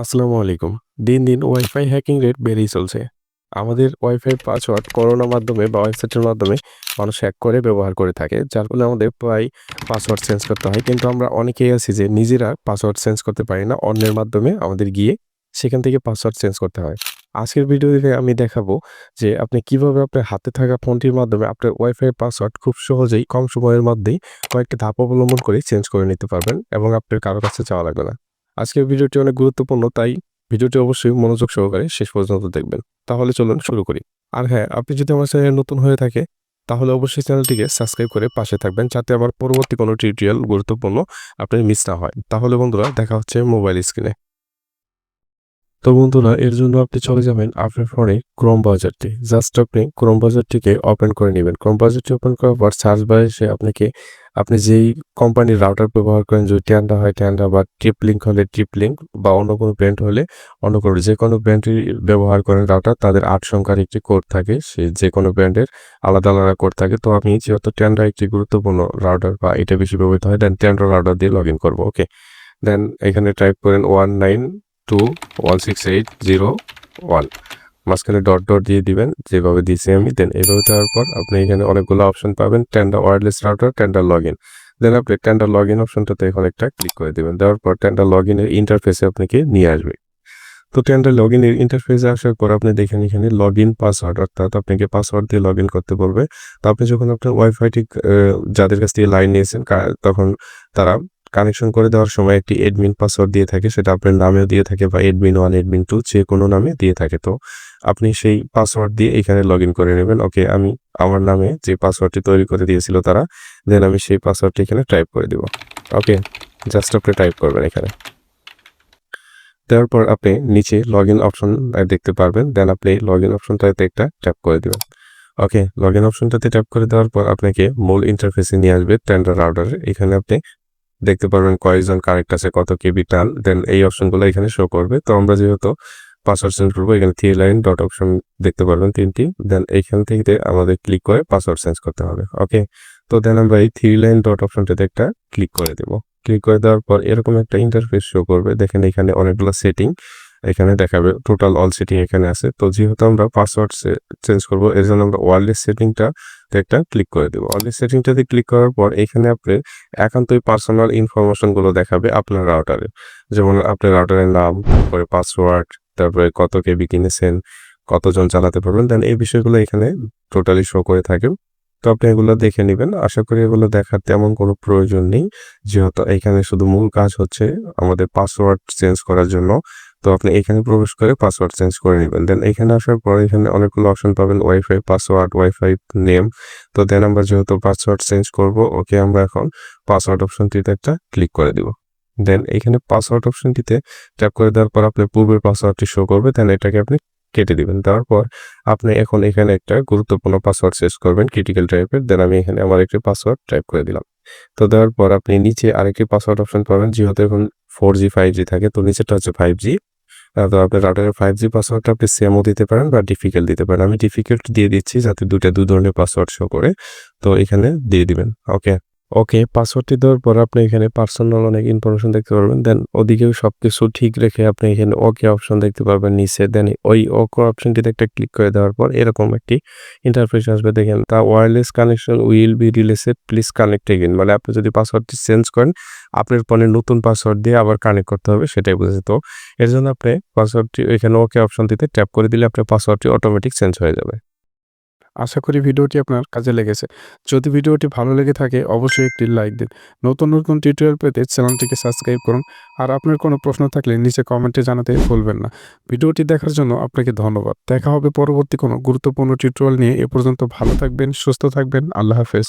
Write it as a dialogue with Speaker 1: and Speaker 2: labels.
Speaker 1: আসসালামু আলাইকুম। দিন, দিন ওয়াইফাই হ্যাকিং রেট বেড়েই চলছে। আমাদের ওয়াইফাই পাসওয়ার্ড করোনার মাধ্যমে বা ওয়েবসাইটের মাধ্যমে মানুষ হ্যাক করে ব্যবহার করে থাকে। যার ফলে আমাদের প্রায় পাসওয়ার্ড চেঞ্জ করতে হয়। কিন্তু আমরা অনেকেই আছি যে নিজেরা পাসওয়ার্ড চেঞ্জ করতে পারি না। অন্যের মাধ্যমে আমাদের গিয়ে সেখান থেকে পাসওয়ার্ড চেঞ্জ করতে হয়। আজকের ভিডিওতে আমি দেখাবো যে আপনি কিভাবে আপনার হাতে থাকা ফোনটির মাধ্যমে আপনার ওয়াইফাই পাসওয়ার্ড খুব সহজেই কম সময়ের মধ্যেই কয়েকটি ধাপ অবলম্বন করে চেঞ্জ করে নিতে পারবেন এবং আপনার কারো কাছে যাওয়া লাগবে না। আজকের ভিডিওটি অনেক গুরুত্বপূর্ণ, তাই ভিডিওটি অবশ্যই মনোযোগ সহকারে শেষ পর্যন্ত দেখবেন। তাহলে চলুন শুরু করি। আর হ্যাঁ, আপনি যদি আমার চ্যানেলে নতুন হয়ে থাকে তাহলে অবশ্যই চ্যানেলটিকে সাবস্ক্রাইব করে পাশে থাকবেন, যাতে আমার পরবর্তী কোনো টিউটোরিয়াল গুরুত্বপূর্ণ আপনার মিস না হয়। তাহলে বন্ধুরা, দেখা হচ্ছে মোবাইল স্ক্রিনে। তো বন্ধুরা, এর জন্য আপনি চলে যাবেন আপনার ফোনে ক্রোম ব্রাউজারটি। জাস্ট আপনি ক্রোম ব্রাউজারটিকে ওপেন করে নেবেন। ক্রোম ব্রাউজারটি ওপেন করার পর সার্চ বারে এসে আপনি যেই কোম্পানির রাউটার ব্যবহার করেন, যদি ট্যান্ডা হয় ট্যান্ডা, বা টিপলিংক হলে টিপলিংক, বা অন্য কোনো ব্র্যান্ড হলে অন্য কোনো, যে কোনো ব্র্যান্ডের ব্যবহার করেন রাউটার, তাদের ৮ সংখ্যার একটি কোড থাকে। সে যে কোনো ব্র্যান্ডের আলাদা আলাদা কোড থাকে। তো আমি যেহেতু ট্যান্ডা একটি গুরুত্বপূর্ণ রাউটার বা এটা বেশি ব্যবহৃত হয়, দেন ট্যান্ডা রাউটার দিয়ে লগ ইন করবো। ওকে, দেন এখানে টাইপ করেন 192.168.0.1, মাঝখানে ডট ডট দিয়ে দিবেন যেভাবে দিয়েছি আমি। দেন এইভাবে দেওয়ার পর আপনি এখানে অনেকগুলো অপশন পাবেন, Tenda wireless router, Tenda log in. Then আপনি টেন্ডার লগ ইন অপশনটাতে এখন একটা ক্লিক করে দেবেন। দেওয়ার পর টেন্ডার লগ ইনের ইন্টারফেসে আপনাকে নিয়ে আসবে। তো টেন্ডার লগ ইনের ইন্টারফেসে আসার পর আপনি দেখেন এখানে লগ ইন পাসওয়ার্ড, অর্থাৎ আপনাকে পাসওয়ার্ড দিয়ে লগ ইন করতে বলবে। তো আপনি যখন আপনার ওয়াইফাইটি যাদের কাছ থেকে লাইন নিয়েছেন তখন তারা কানেকশন করে দেওয়ার সময় একটি অ্যাডমিন পাসওয়ার্ড দিয়ে থাকে, সেটা আপনার নামেও দিয়ে থাকে বা অ্যাডমিন 1 অ্যাডমিন 2 যে কোনো নামে দিয়ে থাকে। তো আপনি সেই পাসওয়ার্ড দিয়ে এখানে লগ ইন করে নেবেন। ওকে, আমি আমার নামে যে পাসওয়ার্ডটি তৈরি করে দিয়েছিল তারা, দেন আমি সেই পাসওয়ার্ডটি এখানে টাইপ করে দিব। ওকে, জাস্ট আপনি টাইপ করবেন এখানে। দেওয়ার পর আপনি নিচে লগ ইন অপশন দেখতে পারবেন, দেন আপনি লগ ইন অপশনটাতে একটা ট্যাপ করে দিবেন। ওকে, লগ ইন অপশনটাতে ট্যাপ করে দেওয়ার পর আপনাকে মূল ইন্টারফেসে নিয়ে আসবে টেন্ডার রাউটারে। এখানে আপনি দেখতে পারবেন কয়েকজন কানেক্ট আছে, কত কেবি টান, দেন এই অপশনগুলো এখানে শো করবে। তো আমরা যেহেতু পাসওয়ার্ড চেঞ্জ করবো, এখানে 3 লাইন ডট অপশন দেখতে পারবেন 3টি, দেন এইখান থেকে আমাদের ক্লিক করে পাসওয়ার্ড চেঞ্জ করতে হবে। ওকে, তো দেন আমরা এই 3 লাইন ডট অপশনটাতে একটা ক্লিক করে দেবো। ক্লিক করে দেওয়ার পর এরকম একটা ইন্টারফেস শো করবে। দেখেন এখানে অনেকগুলো সেটিং এখানে দেখাবে, টোটাল অল সেটিং এখানে আছে। তো যেহেতু আমরা পাসওয়ার্ড চেঞ্জ করবো, এর জন্য আমরা ওয়্যারলেস সেটিংটা একটা ক্লিক করে দেবো। ওয়্যারলেস সেটিংটাতে ক্লিক করার পর এখানে আপনি একান্তই পার্সোনাল ইনফরমেশনগুলো দেখাবে আপনার রাউটারে, যেমন আপনার রাউটারের নাম, তারপরে পাসওয়ার্ড, তারপরে কত কেবি কিনেছেন, কতজন চালাতে পারবেন, দেন এই বিষয়গুলো এখানে টোটালি শো করে থাকে। তো আপনি এগুলো দেখে নেবেন। আশা করি এগুলো দেখার তেমন কোনো প্রয়োজন নেই, যেহেতু এখানে শুধু মূল কাজ হচ্ছে আমাদের পাসওয়ার্ড চেঞ্জ করার জন্য। তো আপনি এখানে প্রবেশ করে পাসওয়ার্ড চেঞ্জ করে নেবেন। দেন এখানে আসার পর এখানে অনেকগুলো অপশন পাবেন, ওয়াইফাই পাসওয়ার্ড, ওয়াইফাই নেম। তো দেন আমরা যেহেতু পাসওয়ার্ড চেঞ্জ করব, ওকে, আমরা এখন পাসওয়ার্ড অপশনটিতে একটা ক্লিক করে দিব। দেন এখানে পাসওয়ার্ড অপশনটিতে ট্যাপ করে দেওয়ার পর আপনার পূর্বের পাসওয়ার্ডটি শো করবে, দেন এটাকে আপনি কেটে দিবেন। দেওয়ার পর আপনি এখন এখানে একটা গুরুত্বপূর্ণ পাসওয়ার্ড চেঞ্জ করবেন, ক্রিটিক্যাল টাইপের। দেন আমি এখানে আমার একটি পাসওয়ার্ড টাইপ করে দিলাম। তো দেওয়ার পর আপনি নিচে আরেকটি পাসওয়ার্ড অপশন পাবেন, যেহেতু এখন 4G 5G থাকে, তো নিচেটা হচ্ছে 5G। তো আপনার রাউটারের 5G পাসওয়ার্ডটা আপনি সেমও দিতে পারেন বা ডিফিকাল্ট দিতে পারেন। আমি ডিফিকাল্ট দিয়ে দিচ্ছি যাতে দুই ধরনের পাসওয়ার্ড শো করে। তো এখানে দিয়ে দিবেন। ওকে, ওকে, পাসওয়ার্ডটি দেওয়ার পর আপনি এখানে পার্সোনাল অনেক ইনফরমেশন দেখতে পারবেন। দেন ওদিকেও সবকিছু ঠিক রেখে আপনি এখানে ওকে অপশন দেখতে পারবেন নিচে। দেন ওই ওকে অপশনটিতে একটা ক্লিক করে দেওয়ার পর এরকম একটি ইন্টারফেস আসবে। দেখেন, তা wireless connection will be released, please connect again. মানে আপনি যদি পাসওয়ার্ডটি চেঞ্জ করেন, আপনার ফোনে নতুন পাসওয়ার্ড দিয়ে আবার কানেক্ট করতে হবে, সেটাই বুঝেছে। তো এর জন্য আপনি পাসওয়ার্ডটি এখানে ওকে অপশনটিতে ট্যাপ করে দিলে আপনার পাসওয়ার্ডটি অটোমেটিক চেঞ্জ হয়ে যাবে। আশা করি ভিডিওটি আপনার কাজে লেগেছে। যদি ভিডিওটি ভালো লেগে থাকে অবশ্যই একটি লাইক দিন। নতুন নতুন টিউটোরিয়াল পেতে চ্যানেলটিকে সাবস্ক্রাইব করুন। আর আপনার কোনো প্রশ্ন থাকলে নিচে কমেন্টে জানাতে ভুলবেন না। ভিডিওটি দেখার জন্য আপনাকে ধন্যবাদ। দেখা হবে পরবর্তী কোনো গুরুত্বপূর্ণ টিউটোরিয়াল নিয়ে। এ পর্যন্ত ভালো থাকবেন, সুস্থ থাকবেন। আল্লাহ হাফেজ।